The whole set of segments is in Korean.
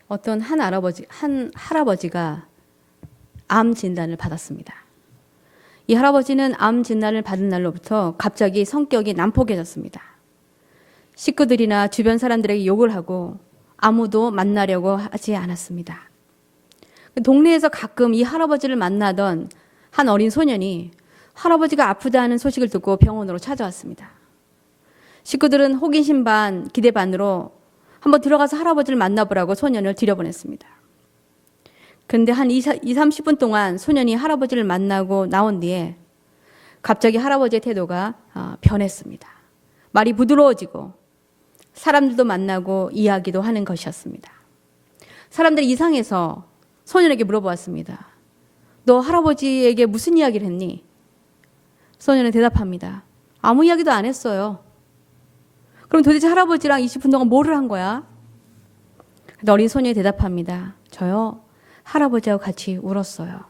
어떤 한 할아버지가 암 진단을 받았습니다. 이 할아버지는 암 진단을 받은 날로부터 갑자기 성격이 난폭해졌습니다. 식구들이나 주변 사람들에게 욕을 하고 아무도 만나려고 하지 않았습니다. 동네에서 가끔 이 할아버지를 만나던 한 어린 소년이 할아버지가 아프다는 소식을 듣고 병원으로 찾아왔습니다. 식구들은 호기심 반 기대 반으로 한번 들어가서 할아버지를 만나보라고 소년을 들여보냈습니다. 그런데 한 30분 동안 소년이 할아버지를 만나고 나온 뒤에 갑자기 할아버지의 태도가 변했습니다. 말이 부드러워지고 사람들도 만나고 이야기도 하는 것이었습니다. 사람들이 이상해서 소년에게 물어보았습니다. 너 할아버지에게 무슨 이야기를 했니? 소년은 대답합니다. 아무 이야기도 안 했어요. 그럼 도대체 할아버지랑 20분 동안 뭐를 한 거야? 어린 소년이 대답합니다. 저요, 할아버지하고 같이 울었어요.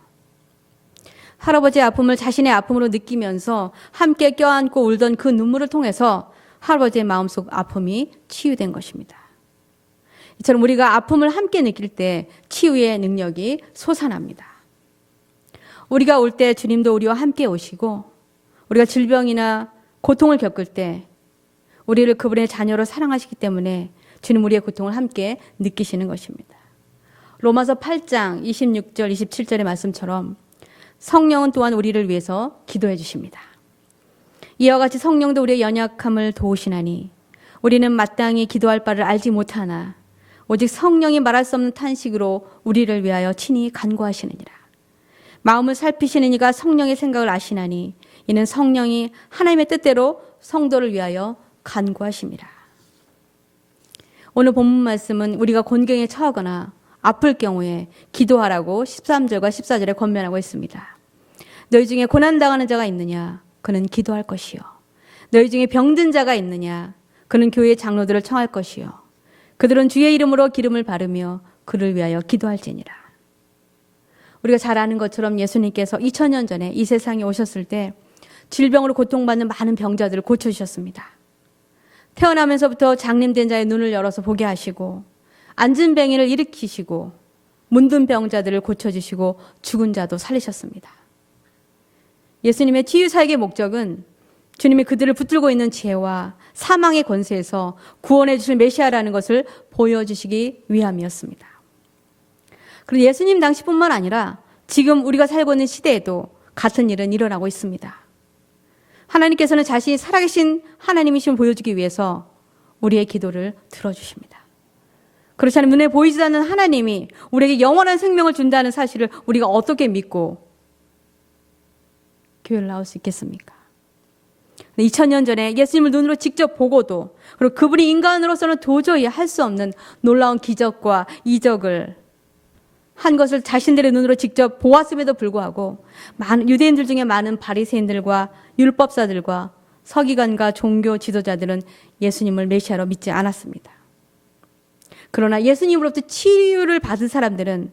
할아버지의 아픔을 자신의 아픔으로 느끼면서 함께 껴안고 울던 그 눈물을 통해서 할아버지의 마음속 아픔이 치유된 것입니다. 이처럼 우리가 아픔을 함께 느낄 때 치유의 능력이 솟아납니다. 우리가 올 때 주님도 우리와 함께 오시고 우리가 질병이나 고통을 겪을 때 우리를 그분의 자녀로 사랑하시기 때문에 주님 우리의 고통을 함께 느끼시는 것입니다. 로마서 8장 26절 27절의 말씀처럼 성령은 또한 우리를 위해서 기도해 주십니다. 이와 같이 성령도 우리의 연약함을 도우시나니 우리는 마땅히 기도할 바를 알지 못하나 오직 성령이 말할 수 없는 탄식으로 우리를 위하여 친히 간구하시느니라. 마음을 살피시는 이가 성령의 생각을 아시나니 이는 성령이 하나님의 뜻대로 성도를 위하여 간구하심이라. 오늘 본문 말씀은 우리가 곤경에 처하거나 아플 경우에 기도하라고 13절과 14절에 권면하고 있습니다. 너희 중에 고난당하는 자가 있느냐? 그는 기도할 것이요. 너희 중에 병든 자가 있느냐? 그는 교회의 장로들을 청할 것이요. 그들은 주의 이름으로 기름을 바르며 그를 위하여 기도할지니라. 우리가 잘 아는 것처럼 예수님께서 2000년 전에 이 세상에 오셨을 때 질병으로 고통받는 많은 병자들을 고쳐주셨습니다. 태어나면서부터 장님된 자의 눈을 열어서 보게 하시고 앉은 병인을 일으키시고 문든 병자들을 고쳐주시고 죽은 자도 살리셨습니다. 예수님의 치유사역의 목적은 주님이 그들을 붙들고 있는 죄와 사망의 권세에서 구원해 주실 메시아라는 것을 보여주시기 위함이었습니다. 그리고 예수님 당시뿐만 아니라 지금 우리가 살고 있는 시대에도 같은 일은 일어나고 있습니다. 하나님께서는 자신이 살아계신 하나님이심을 보여주기 위해서 우리의 기도를 들어주십니다. 그렇지 않으면 눈에 보이지 않는 하나님이 우리에게 영원한 생명을 준다는 사실을 우리가 어떻게 믿고 교회를 나올 수 있겠습니까? 2000년 전에 예수님을 눈으로 직접 보고도 그리고 그분이 인간으로서는 도저히 할 수 없는 놀라운 기적과 이적을 한 것을 자신들의 눈으로 직접 보았음에도 불구하고 많은 유대인들 중에 많은 바리새인들과 율법사들과 서기관과 종교 지도자들은 예수님을 메시아로 믿지 않았습니다. 그러나 예수님으로부터 치유를 받은 사람들은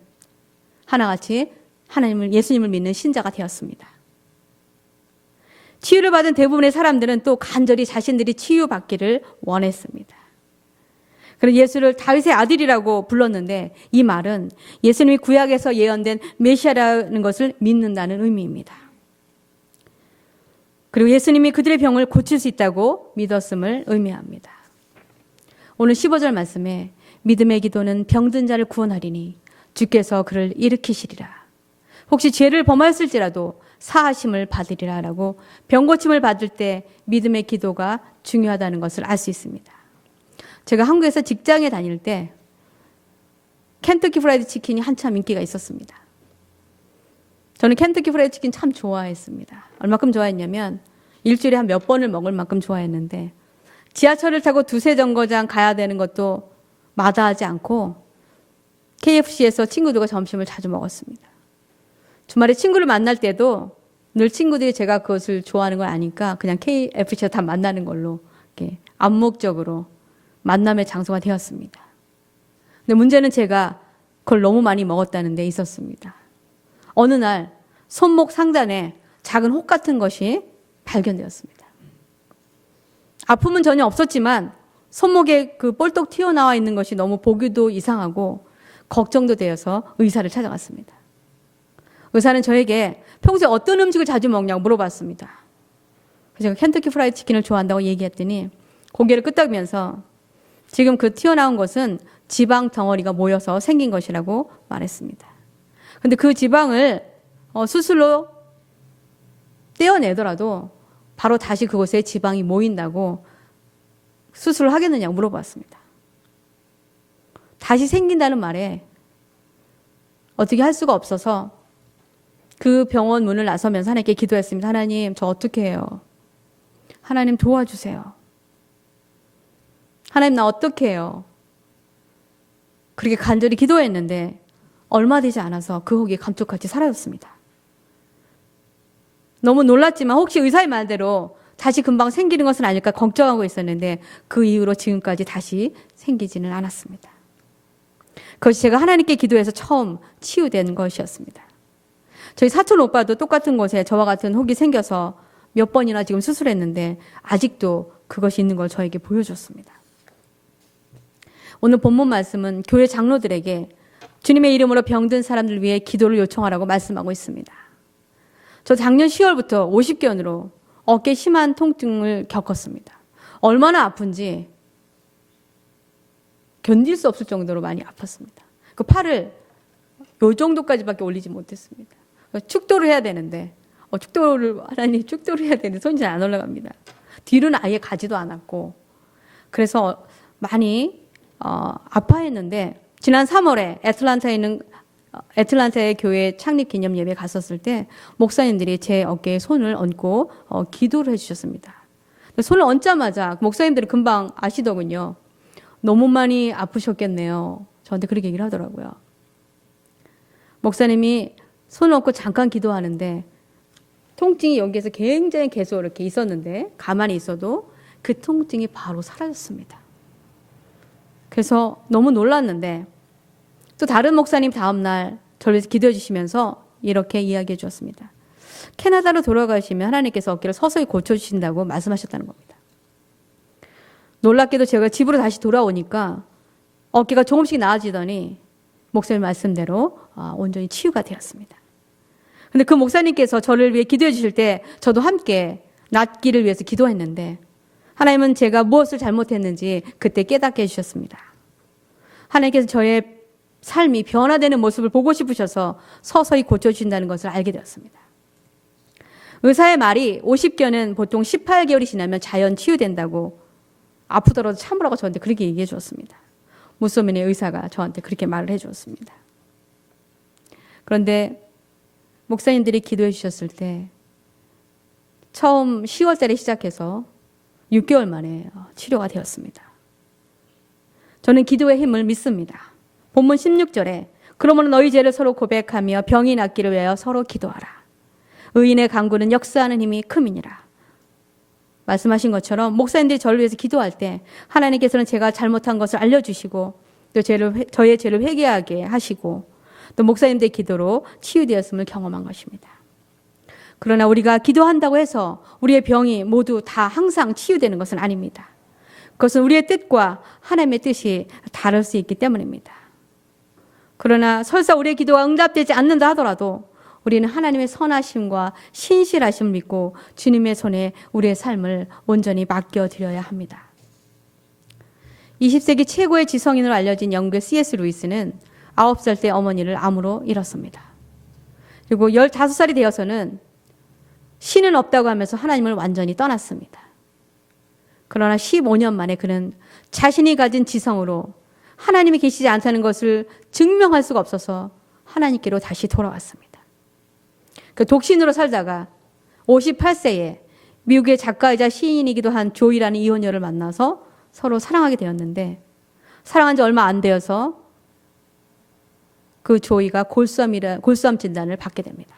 하나같이 예수님을 믿는 신자가 되었습니다. 치유를 받은 대부분의 사람들은 또 간절히 자신들이 치유받기를 원했습니다. 그래서 예수를 다윗의 아들이라고 불렀는데 이 말은 예수님이 구약에서 예언된 메시아라는 것을 믿는다는 의미입니다. 그리고 예수님이 그들의 병을 고칠 수 있다고 믿었음을 의미합니다. 오늘 15절 말씀에 믿음의 기도는 병든 자를 구원하리니 주께서 그를 일으키시리라. 혹시 죄를 범하였을지라도 사하심을 받으리라 라고 병 고침을 받을 때 믿음의 기도가 중요하다는 것을 알 수 있습니다. 제가 한국에서 직장에 다닐 때 켄터키 프라이드 치킨이 한참 인기가 있었습니다. 저는 켄터키 프라이드 치킨 참 좋아했습니다. 얼마큼 좋아했냐면 일주일에 한 몇 번을 먹을 만큼 좋아했는데 지하철을 타고 두세 정거장 가야 되는 것도 마다하지 않고 KFC에서 친구들과 점심을 자주 먹었습니다. 주말에 친구를 만날 때도 늘 친구들이 제가 그것을 좋아하는 걸 아니까 그냥 KFC에서 다 만나는 걸로 이렇게 암묵적으로 만남의 장소가 되었습니다. 근데 문제는 제가 그걸 너무 많이 먹었다는 데 있었습니다. 어느 날 손목 상단에 작은 혹 같은 것이 발견되었습니다. 아픔은 전혀 없었지만 손목에 그 볼떡 튀어나와 있는 것이 너무 보기도 이상하고 걱정도 되어서 의사를 찾아갔습니다. 의사는 저에게 평소에 어떤 음식을 자주 먹냐고 물어봤습니다. 제가 켄터키 프라이드 치킨을 좋아한다고 얘기했더니 고개를 끄덕이면서 지금 그 튀어나온 것은 지방 덩어리가 모여서 생긴 것이라고 말했습니다. 근데 그 지방을 수술로 떼어내더라도 바로 다시 그곳에 지방이 모인다고 수술을 하겠느냐고 물어봤습니다. 다시 생긴다는 말에 어떻게 할 수가 없어서 그 병원 문을 나서면서 하나님께 기도했습니다. 하나님, 저 어떻게 해요? 하나님 도와주세요. 하나님, 나 어떻게 해요? 그렇게 간절히 기도했는데 얼마 되지 않아서 그 혹이 감쪽같이 사라졌습니다. 너무 놀랐지만 혹시 의사의 말대로 다시 금방 생기는 것은 아닐까 걱정하고 있었는데 그 이후로 지금까지 다시 생기지는 않았습니다. 그것이 제가 하나님께 기도해서 처음 치유된 것이었습니다. 저희 사촌 오빠도 똑같은 곳에 저와 같은 혹이 생겨서 몇 번이나 지금 수술했는데 아직도 그것이 있는 걸 저에게 보여줬습니다. 오늘 본문 말씀은 교회 장로들에게 주님의 이름으로 병든 사람들 위해 기도를 요청하라고 말씀하고 있습니다. 저 작년 10월부터 50견으로 어깨 심한 통증을 겪었습니다. 얼마나 아픈지 견딜 수 없을 정도로 많이 아팠습니다. 그 팔을 요 정도까지밖에 올리지 못했습니다. 축도를 해야 되는데 하나님 축도를 해야 되는데 손이 잘 안 올라갑니다. 뒤로는 아예 가지도 않았고 그래서 많이 아파했는데 지난 3월에 애틀란타의 교회 창립 기념 예배에 갔었을 때 목사님들이 제 어깨에 손을 얹고 기도를 해주셨습니다. 손을 얹자마자 목사님들이 금방 아시더군요. 너무 많이 아프셨겠네요. 저한테 그렇게 얘기를 하더라고요. 목사님이 손을 얹고 잠깐 기도하는데 통증이 여기에서 굉장히 계속 이렇게 있었는데 가만히 있어도 그 통증이 바로 사라졌습니다. 그래서 너무 놀랐는데 또 다른 목사님 다음날 저를 위해서 기도해 주시면서 이렇게 이야기해 주었습니다. 캐나다로 돌아가시면 하나님께서 어깨를 서서히 고쳐주신다고 말씀하셨다는 겁니다. 놀랍게도 제가 집으로 다시 돌아오니까 어깨가 조금씩 나아지더니 목사님 말씀대로 온전히 치유가 되었습니다. 근데 그 목사님께서 저를 위해 기도해 주실 때 저도 함께 낫기를 위해서 기도했는데 하나님은 제가 무엇을 잘못했는지 그때 깨닫게 해주셨습니다. 하나님께서 저의 삶이 변화되는 모습을 보고 싶으셔서 서서히 고쳐주신다는 것을 알게 되었습니다. 의사의 말이 50견은 보통 18개월이 지나면 자연 치유된다고 아프더라도 참으라고 저한테 그렇게 얘기해 주었습니다. 무소민의 의사가 저한테 그렇게 말을 해 주었습니다. 그런데 목사님들이 기도해 주셨을 때 처음 10월 달에 시작해서 6개월 만에 치료가 되었습니다. 저는 기도의 힘을 믿습니다. 본문 16절에 그러므로 너희 죄를 서로 고백하며 병이 낫기를 위하여 서로 기도하라. 의인의 간구는 역사하는 힘이 큼이니라. 말씀하신 것처럼 목사님들이 저를 위해서 기도할 때 하나님께서는 제가 잘못한 것을 알려주시고 또 저의 죄를 회개하게 하시고 또 목사님들의 기도로 치유되었음을 경험한 것입니다. 그러나 우리가 기도한다고 해서 우리의 병이 모두 다 항상 치유되는 것은 아닙니다. 그것은 우리의 뜻과 하나님의 뜻이 다를 수 있기 때문입니다. 그러나 설사 우리의 기도가 응답되지 않는다 하더라도 우리는 하나님의 선하심과 신실하심을 믿고 주님의 손에 우리의 삶을 온전히 맡겨드려야 합니다. 20세기 최고의 지성인으로 알려진 영국의 C.S. 루이스는 9살 때 어머니를 암으로 잃었습니다. 그리고 15살이 되어서는 신은 없다고 하면서 하나님을 완전히 떠났습니다. 그러나 15년 만에 그는 자신이 가진 지성으로 하나님이 계시지 않다는 것을 증명할 수가 없어서 하나님께로 다시 돌아왔습니다. 그 독신으로 살다가 58세에 미국의 작가이자 시인이기도 한 조이라는 이혼녀를 만나서 서로 사랑하게 되었는데 사랑한 지 얼마 안 되어서 그 조이가 골수암 진단을 받게 됩니다.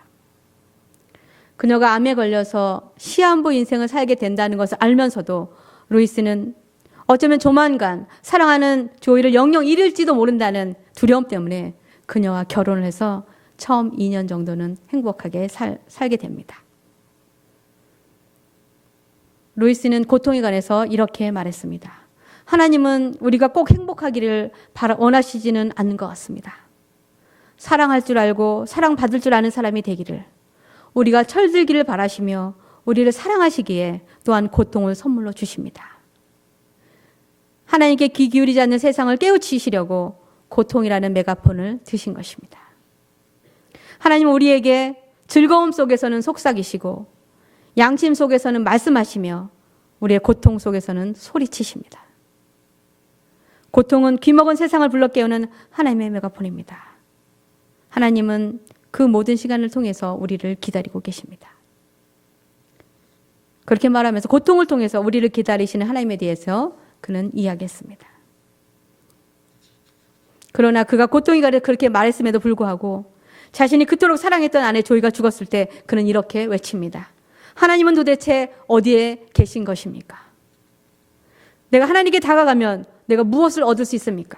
그녀가 암에 걸려서 시한부 인생을 살게 된다는 것을 알면서도 루이스는 어쩌면 조만간 사랑하는 조이를 영영 잃을지도 모른다는 두려움 때문에 그녀와 결혼을 해서 처음 2년 정도는 행복하게 살게 됩니다. 루이스는 고통에 관해서 이렇게 말했습니다. 하나님은 우리가 꼭 행복하기를 원하시지는 않는 것 같습니다. 사랑할 줄 알고 사랑받을 줄 아는 사람이 되기를, 우리가 철들기를 바라시며 우리를 사랑하시기에 또한 고통을 선물로 주십니다. 하나님께 귀 기울이지 않는 세상을 깨우치시려고 고통이라는 메가폰을 드신 것입니다. 하나님은 우리에게 즐거움 속에서는 속삭이시고 양심 속에서는 말씀하시며 우리의 고통 속에서는 소리치십니다. 고통은 귀먹은 세상을 불러 깨우는 하나님의 메가폰입니다. 하나님은 그 모든 시간을 통해서 우리를 기다리고 계십니다. 그렇게 말하면서 고통을 통해서 우리를 기다리시는 하나님에 대해서 그는 이야기했습니다. 그러나 그가 고통이 가려 그렇게 말했음에도 불구하고 자신이 그토록 사랑했던 아내 조이가 죽었을 때 그는 이렇게 외칩니다. 하나님은 도대체 어디에 계신 것입니까? 내가 하나님께 다가가면 내가 무엇을 얻을 수 있습니까?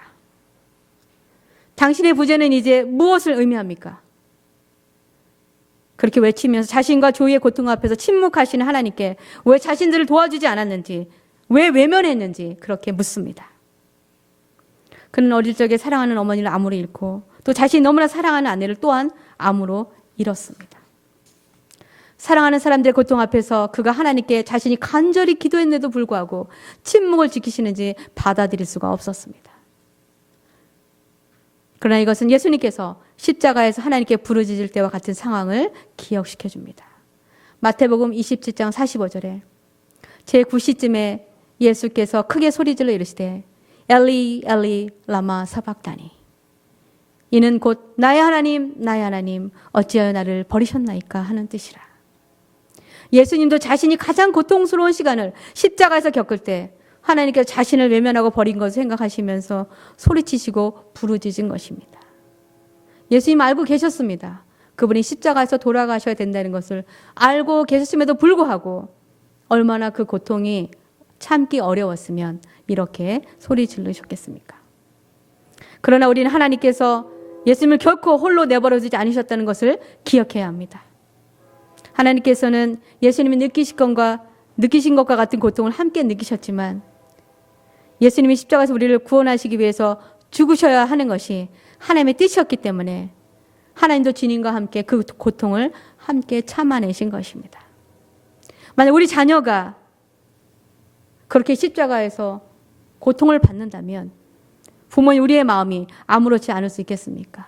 당신의 부재는 이제 무엇을 의미합니까? 그렇게 외치면서 자신과 조이의 고통 앞에서 침묵하시는 하나님께 왜 자신들을 도와주지 않았는지, 왜 외면했는지 그렇게 묻습니다. 그는 어릴 적에 사랑하는 어머니를 암으로 잃고 또 자신이 너무나 사랑하는 아내를 또한 암으로 잃었습니다. 사랑하는 사람들의 고통 앞에서 그가 하나님께 자신이 간절히 기도했는데도 불구하고 침묵을 지키시는지 받아들일 수가 없었습니다. 그러나 이것은 예수님께서 십자가에서 하나님께 부르짖을 때와 같은 상황을 기억시켜 줍니다. 마태복음 27장 45절에 제9시쯤에 예수께서 크게 소리질러 이르시되 엘리 엘리 라마 사박다니, 이는 곧 나의 하나님 어찌하여 나를 버리셨나이까 하는 뜻이라. 예수님도 자신이 가장 고통스러운 시간을 십자가에서 겪을 때 하나님께서 자신을 외면하고 버린 것을 생각하시면서 소리치시고 부르짖은 것입니다. 예수님 알고 계셨습니다. 그분이 십자가에서 돌아가셔야 된다는 것을 알고 계셨음에도 불구하고 얼마나 그 고통이 참기 어려웠으면 이렇게 소리 지르셨겠습니까? 그러나 우리는 하나님께서 예수님을 결코 홀로 내버려두지 않으셨다는 것을 기억해야 합니다. 하나님께서는 예수님이 느끼신 것과 같은 고통을 함께 느끼셨지만 예수님이 십자가에서 우리를 구원하시기 위해서 죽으셔야 하는 것이 하나님의 뜻이었기 때문에 하나님도 주님과 함께 그 고통을 함께 참아내신 것입니다. 만약 우리 자녀가 그렇게 십자가에서 고통을 받는다면 부모님, 우리의 마음이 아무렇지 않을 수 있겠습니까?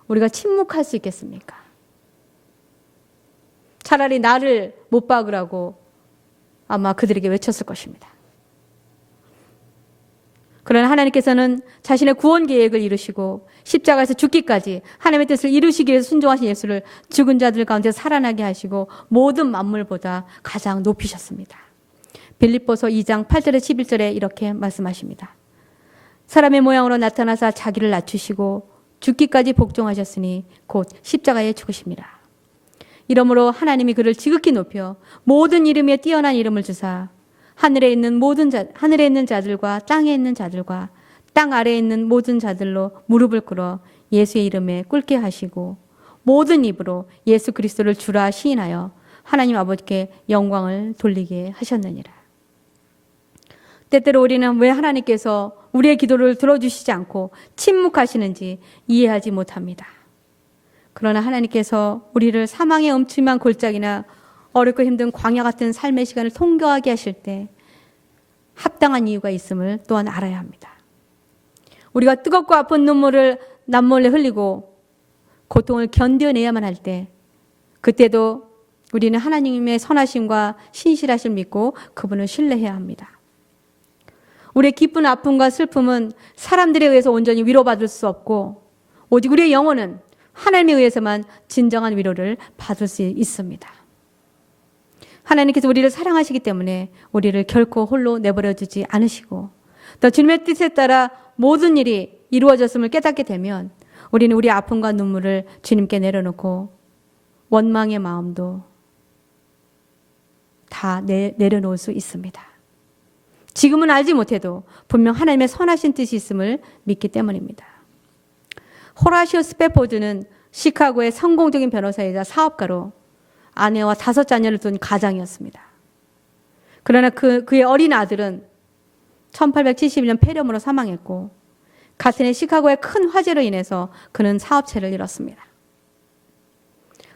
우리가 침묵할 수 있겠습니까? 차라리 나를 못 박으라고 아마 그들에게 외쳤을 것입니다. 그러나 하나님께서는 자신의 구원 계획을 이루시고 십자가에서 죽기까지 하나님의 뜻을 이루시기 위해서 순종하신 예수를 죽은 자들 가운데 살아나게 하시고 모든 만물보다 가장 높이셨습니다. 빌립보서 2장 8절에 11절에 이렇게 말씀하십니다. 사람의 모양으로 나타나사 자기를 낮추시고 죽기까지 복종하셨으니 곧 십자가에 죽으심이라. 이러므로 하나님이 그를 지극히 높여 모든 이름 위에 뛰어난 이름을 주사 하늘에 있는 자들과 땅에 있는 자들과 땅 아래에 있는 모든 자들로 무릎을 꿇어 예수의 이름에 꿇게 하시고 모든 입으로 예수 그리스도를 주라 시인하여 하나님 아버지께 영광을 돌리게 하셨느니라. 때때로 우리는 왜 하나님께서 우리의 기도를 들어주시지 않고 침묵하시는지 이해하지 못합니다. 그러나 하나님께서 우리를 사망의 음침한 골짜기나 어렵고 힘든 광야 같은 삶의 시간을 통과하게 하실 때 합당한 이유가 있음을 또한 알아야 합니다. 우리가 뜨겁고 아픈 눈물을 남몰래 흘리고 고통을 견뎌내야만 할 때 그때도 우리는 하나님의 선하심과 신실하심을 믿고 그분을 신뢰해야 합니다. 우리의 기쁜 아픔과 슬픔은 사람들에 의해서 온전히 위로받을 수 없고 오직 우리의 영혼은 하나님에 의해서만 진정한 위로를 받을 수 있습니다. 하나님께서 우리를 사랑하시기 때문에 우리를 결코 홀로 내버려두지 않으시고 또 주님의 뜻에 따라 모든 일이 이루어졌음을 깨닫게 되면 우리는 우리의 아픔과 눈물을 주님께 내려놓고 원망의 마음도 다 내려놓을 수 있습니다. 지금은 알지 못해도 분명 하나님의 선하신 뜻이 있음을 믿기 때문입니다. 호라시오 스페포드는 시카고의 성공적인 변호사이자 사업가로 아내와 5 자녀를 둔 가장이었습니다. 그러나 그의 어린 아들은 1871년 폐렴으로 사망했고 같은 해 시카고의 큰 화재로 인해서 그는 사업체를 잃었습니다.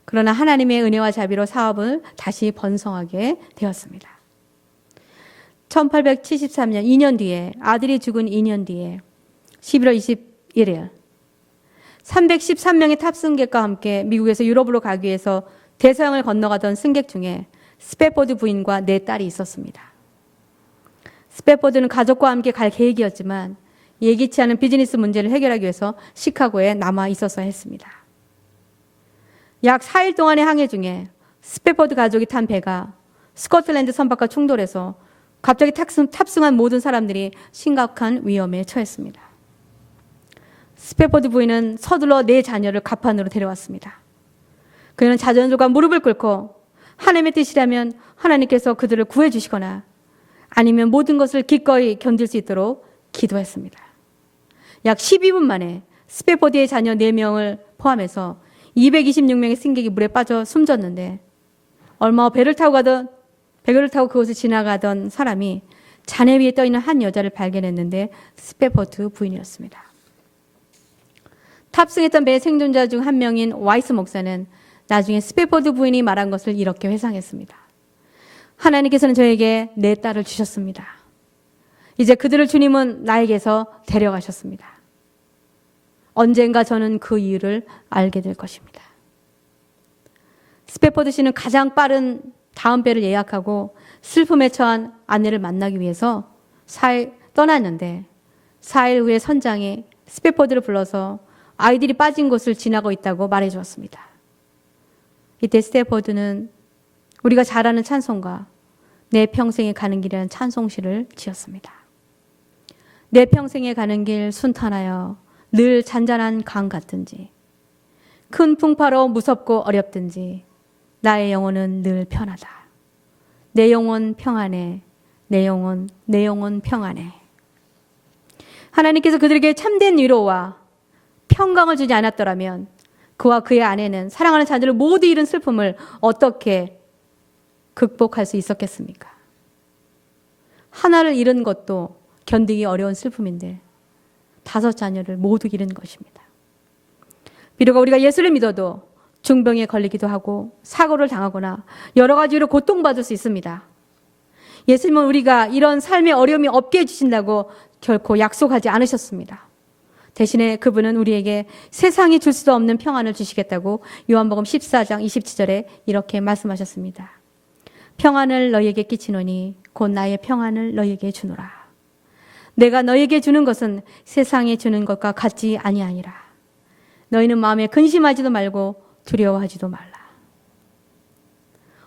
그러나 하나님의 은혜와 자비로 사업을 다시 번성하게 되었습니다. 1873년 2년 뒤에 아들이 죽은 2년 뒤에 11월 21일 313명의 탑승객과 함께 미국에서 유럽으로 가기 위해서 대서양을 건너가던 승객 중에 스패포드 부인과 4딸이 있었습니다. 스패포드는 가족과 함께 갈 계획이었지만 예기치 않은 비즈니스 문제를 해결하기 위해서 시카고에 남아 있었어야 했습니다. 약 4일 동안의 항해 중에 스패포드 가족이 탄 배가 스코틀랜드 선박과 충돌해서 갑자기 탑승한 모든 사람들이 심각한 위험에 처했습니다. 스패포드 부인은 서둘러 4자녀를 갑판으로 데려왔습니다. 그는 자녀들과 무릎을 꿇고 하나님의 뜻이라면 하나님께서 그들을 구해주시거나 아니면 모든 것을 기꺼이 견딜 수 있도록 기도했습니다. 약 12분 만에 스패포드의 자녀 4명을 포함해서 226명의 승객이 물에 빠져 숨졌는데 얼마 후 배를 타고 그곳을 지나가던 사람이 잔해 위에 떠있는 한 여자를 발견했는데 스패포드 부인이었습니다. 탑승했던 배의 생존자 중 한 명인 와이스 목사는 나중에 스패포드 부인이 말한 것을 이렇게 회상했습니다. 하나님께서는 저에게 4딸을 주셨습니다. 이제 그들을 주님은 나에게서 데려가셨습니다. 언젠가 저는 그 이유를 알게 될 것입니다. 스패포드 씨는 가장 빠른 다음 배를 예약하고 슬픔에 처한 아내를 만나기 위해서 떠났는데 4일 후에 선장이 스패포드를 불러서 아이들이 빠진 곳을 지나고 있다고 말해 주었습니다. 이때 스패포드는 우리가 잘 아는 찬송가 내 평생에 가는 길이라는 찬송시를 지었습니다. 내 평생에 가는 길 순탄하여 늘 잔잔한 강 같든지 큰 풍파로 무섭고 어렵든지 나의 영혼은 늘 편하다. 내 영혼 평안해. 내 영혼 평안해. 하나님께서 그들에게 참된 위로와 평강을 주지 않았더라면 그와 그의 아내는 사랑하는 자녀를 모두 잃은 슬픔을 어떻게 극복할 수 있었겠습니까? 하나를 잃은 것도 견디기 어려운 슬픔인데 5 자녀를 모두 잃은 것입니다. 비록 우리가 예수를 믿어도 중병에 걸리기도 하고 사고를 당하거나 여러 가지로 고통받을 수 있습니다. 예수님은 우리가 이런 삶의 어려움이 없게 해주신다고 결코 약속하지 않으셨습니다. 대신에 그분은 우리에게 세상이 줄 수도 없는 평안을 주시겠다고 요한복음 14장 27절에 이렇게 말씀하셨습니다. 평안을 너희에게 끼치노니 곧 나의 평안을 너희에게 주노라. 내가 너희에게 주는 것은 세상에 주는 것과 같지 아니하니라. 너희는 마음에 근심하지도 말고 두려워하지도 말라.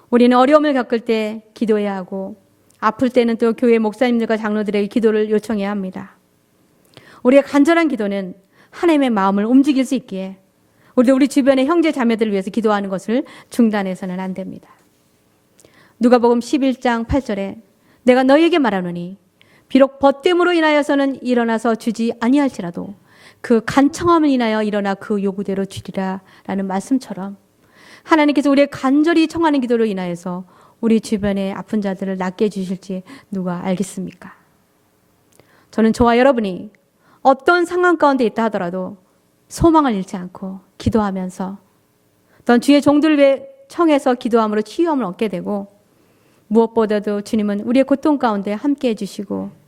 우리는 어려움을 겪을 때 기도해야 하고 아플 때는 또 교회 목사님들과 장로들에게 기도를 요청해야 합니다. 우리의 간절한 기도는 하나님의 마음을 움직일 수 있기에 우리도 우리 주변의 형제 자매들을 위해서 기도하는 것을 중단해서는 안 됩니다. 누가복음 11장 8절에 내가 너희에게 말하노니 비록 벗됨으로 인하여서는 일어나서 주지 아니할지라도 그 간청함을 인하여 일어나 그 요구대로 주리라 라는 말씀처럼 하나님께서 우리의 간절히 청하는 기도로 인하여서 우리 주변의 아픈 자들을 낫게 해주실지 누가 알겠습니까? 저는 저와 여러분이 어떤 상황 가운데 있다 하더라도 소망을 잃지 않고 기도하면서 또 주의 종들을 위해 청해서 기도함으로 치유함을 얻게 되고 무엇보다도 주님은 우리의 고통 가운데 함께 해주시고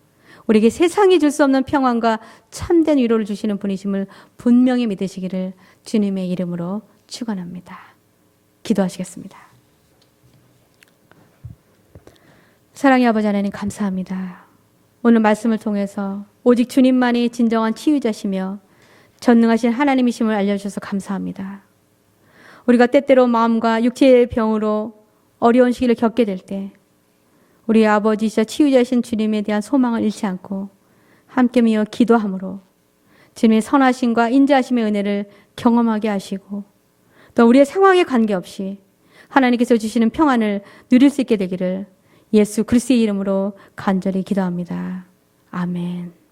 우리에게 세상이 줄 수 없는 평안과 참된 위로를 주시는 분이심을 분명히 믿으시기를 주님의 이름으로 축원합니다. 기도하시겠습니다. 사랑의 아버지 하나님 감사합니다. 오늘 말씀을 통해서 오직 주님만이 진정한 치유자시며 전능하신 하나님이심을 알려주셔서 감사합니다. 우리가 때때로 마음과 육체의 병으로 어려운 시기를 겪게 될 때 우리 아버지이시자 치유자신 주님에 대한 소망을 잃지 않고 함께 모여 기도함으로 주님의 선하심과 인자하심의 은혜를 경험하게 하시고 또 우리의 상황에 관계없이 하나님께서 주시는 평안을 누릴 수 있게 되기를 예수 그리스도의 이름으로 간절히 기도합니다. 아멘.